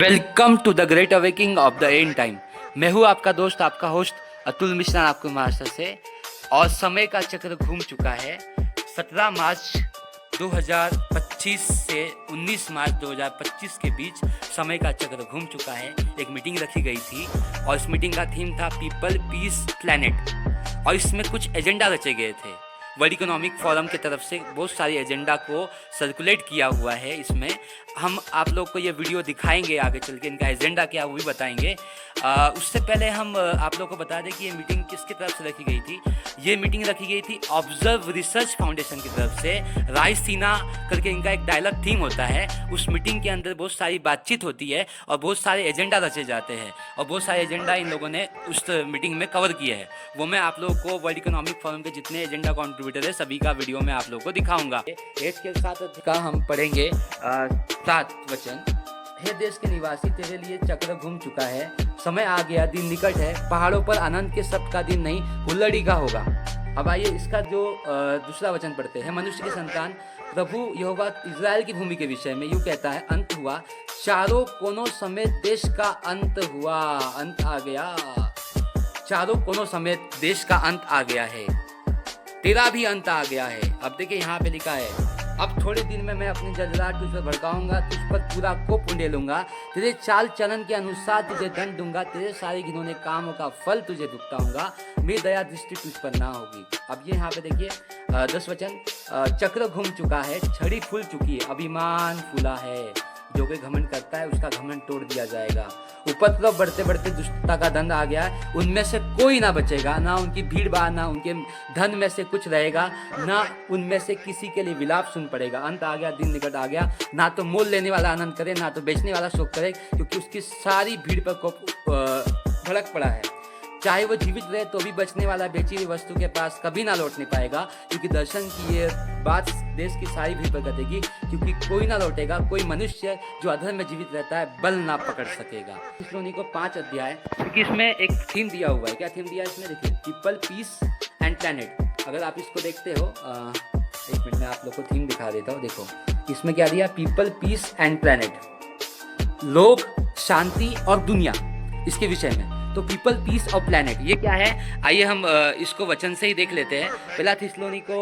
Welcome to the great awakening of the end time. मैं हूँ आपका दोस्त, आपका होस्ट अतुल मिश्रा, आपको महाराष्ट्र से। और समय का चक्र घूम चुका है। 17 मार्च 2025 से 19 मार्च 2025 के बीच समय का चक्र घूम चुका है। एक मीटिंग रखी गई थी और इस मीटिंग का थीम था पीपल, पीस, प्लैनेट। और इसमें कुछ एजेंडा रचे गए थे। वर्ल्ड इकोनॉमिक फोरम की तरफ से बहुत सारी एजेंडा को सर्कुलेट किया हुआ है। इसमें हम आप लोग को ये वीडियो दिखाएंगे, आगे चल के इनका एजेंडा क्या वो भी बताएंगे। उससे पहले हम आप लोग को बता दें कि ये मीटिंग किसकी तरफ से रखी गई थी। ये मीटिंग रखी गई थी ऑब्जर्व रिसर्च फाउंडेशन की तरफ से। रायसीना करके इनका एक डायलॉग थीम होता है। उस मीटिंग के अंदर बहुत सारी बातचीत होती है और बहुत सारे एजेंडा रचे जाते हैं और बहुत सारे एजेंडा इन लोगों ने उस मीटिंग में कवर किए हैं। वो मैं आप लोगों को वर्ल्ड इकोनॉमिक फोरम के जितने एजेंडा कॉन्ट्रीब्यूटर है सभी का वीडियो में आप लोगों को दिखाऊंगा। एज के साथ का हम पढ़ेंगे 7 वचन। हे देश के निवासी, तेरे लिए चक्र घूम चुका है, समय आ गया, दिन निकट है, पहाड़ों पर आनंद के सब का दिन नहीं, हुल्लड़ी का होगा। अब आइए इसका जो दूसरा वचन पढ़ते हैं। मनुष्य की संतान, प्रभु यहोवा इज़राइल की भूमि के विषय में यूँ कहता है, अंत हुआ, चारों कोनों समेत देश का अंत हुआ। अंत आ गया, चारों कोनों समेत देश का अंत आ गया है, तेरा भी अंत आ गया है। अब देखिए यहाँ पे लिखा है, अब थोड़े दिन में मैं अपनी जलजलाहट तुझ पर भड़काऊंगा, तुझ पर पूरा कोप उंडेलूंगा, तेरे चाल चलन के अनुसार तुझे दंड दूंगा, तेरे सारे घिनौने कामों का फल तुझे भुगताऊंगा, मेरी दया दृष्टि तुझ पर ना होगी। अब ये यहाँ पे देखिए 10 वचन। चक्र घूम चुका है, छड़ी फूल चुकी है, अभिमान फूला है, जो कोई घमंड करता है उसका घमंड तोड़ दिया जाएगा। उपद्रव बढ़ते बढ़ते दुष्टता का दंड आ गया है, उनमें से कोई ना बचेगा, ना उनकी भीड़ भाड़, ना उनके धन में से कुछ रहेगा, ना उनमें से किसी के लिए विलाप सुन पड़ेगा। अंत आ गया, दिन निकट आ गया, ना तो मोल लेने वाला आनंद करे, ना तो बेचने वाला शोक करे, क्योंकि उसकी सारी भीड़ पर भड़क पड़ा है। चाहे वो जीवित रहे तो भी बचने वाला बेची हुई वस्तु के पास कभी ना लौटने पाएगा, क्योंकि दर्शन की ये बात देश की सारी भीड़ पर घटेगी, क्योंकि कोई ना लौटेगा, कोई मनुष्य जो अधर्म में जीवित रहता है बल ना पकड़ सकेगा। थिस्सलुनी को 5 अध्याय, क्योंकि इसमें एक थीम दिया हुआ है। क्या थीम दिया है इसमें? देखिए, पीपल, पीस एंड प्लैनेट। अगर आप इसको देखते हो, एक मिनट में आप लोग को थीम दिखा देता हूँ। देखो इसमें क्या दिया, पीपल, पीस एंड प्लैनेट, लोग, शांति और दुनिया, इसके विषय में। तो पीपल, पीस और प्लैनेट, ये क्या है? आइए हम इसको वचन से ही देख लेते हैं। पहला थिस्सलुनी को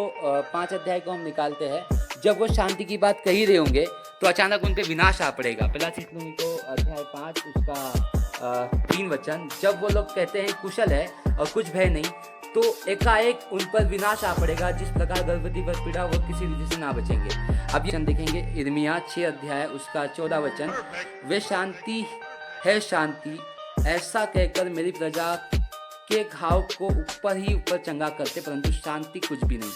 5 अध्याय को हम निकालते हैं। जब वो शांति की बात कही रहे होंगे तो अचानक उन पे विनाश आ पड़ेगा। पहला थिस्सलुनी को अध्याय 5 उसका 3 वचन। जब वो लोग कहते हैं कुशल है और कुछ भय नहीं, तो एकाएक उन पर विनाश आ पड़ेगा। जिस प्रकार गर्भवती पर पीड़ा, वो किसी रीति से ना बचेंगे। अब ये देखेंगे यिर्मयाह 6 अध्याय उसका 14 वचन। वे शांति है, शांति ऐसा कहकर मेरी प्रजा के घाव को ऊपर ही ऊपर चंगा करते, परंतु शांति कुछ भी नहीं।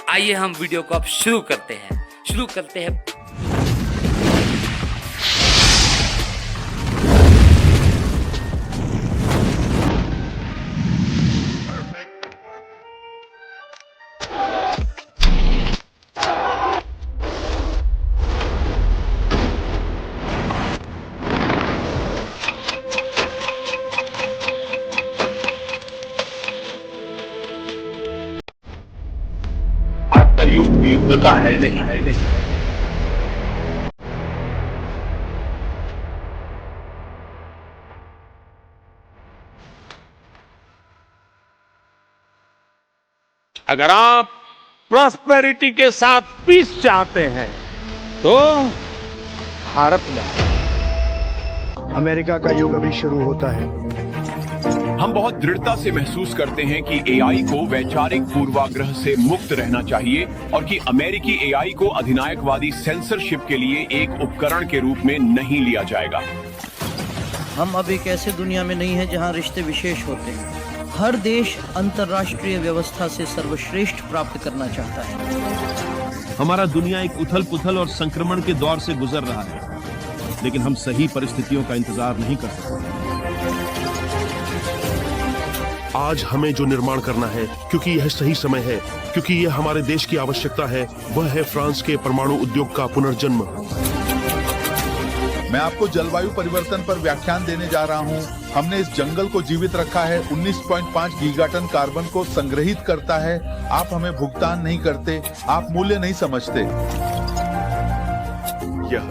आइए हम वीडियो को अब शुरू करते हैं। युग का है नहीं। अगर आप प्रॉस्पेरिटी के साथ पीस चाहते हैं तो भारत में। अमेरिका का युग अभी शुरू होता है। हम बहुत दृढ़ता से महसूस करते हैं कि एआई को वैचारिक पूर्वाग्रह से मुक्त रहना चाहिए और कि अमेरिकी एआई को अधिनायकवादी सेंसरशिप के लिए एक उपकरण के रूप में नहीं लिया जाएगा। हम अब एक ऐसे दुनिया में नहीं है जहां रिश्ते विशेष होते हैं। हर देश अंतर्राष्ट्रीय व्यवस्था से सर्वश्रेष्ठ प्राप्त करना चाहता है। हमारा दुनिया एक उथल पुथल और संक्रमण के दौर से गुजर रहा है, लेकिन हम सही परिस्थितियों का इंतजार नहीं कर सकते। आज हमें जो निर्माण करना है, क्योंकि यह सही समय है, क्योंकि यह हमारे देश की आवश्यकता है, वह है फ्रांस के परमाणु उद्योग का पुनर्जन्म। मैं आपको जलवायु परिवर्तन पर व्याख्यान देने जा रहा हूं। हमने इस जंगल को जीवित रखा है, 19.5 गीगाटन कार्बन को संग्रहित करता है। आप हमें भुगतान नहीं करते, आप मूल्य नहीं समझते। यह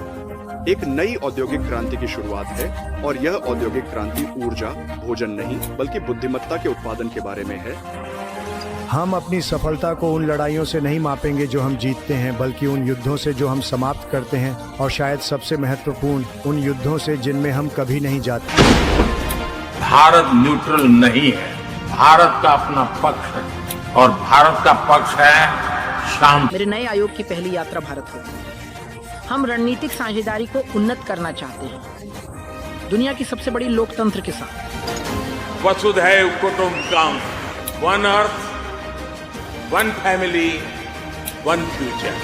एक नई औद्योगिक क्रांति की शुरुआत है और यह औद्योगिक क्रांति ऊर्जा, भोजन नहीं बल्कि बुद्धिमत्ता के उत्पादन के बारे में है। हम अपनी सफलता को उन लड़ाइयों से नहीं मापेंगे जो हम जीतते हैं, बल्कि उन युद्धों से जो हम समाप्त करते हैं, और शायद सबसे महत्वपूर्ण उन युद्धों से जिनमें हम कभी नहीं जाते। भारत न्यूट्रल नहीं है, भारत का अपना पक्ष है और भारत का पक्ष है शांति। मेरे नए आयोग की पहली यात्रा भारत होगी। हम रणनीतिक साझेदारी को उन्नत करना चाहते हैं, दुनिया की सबसे बड़ी लोकतंत्र के साथ। वसुधैव कुटुंबकम, one earth, one family, one future.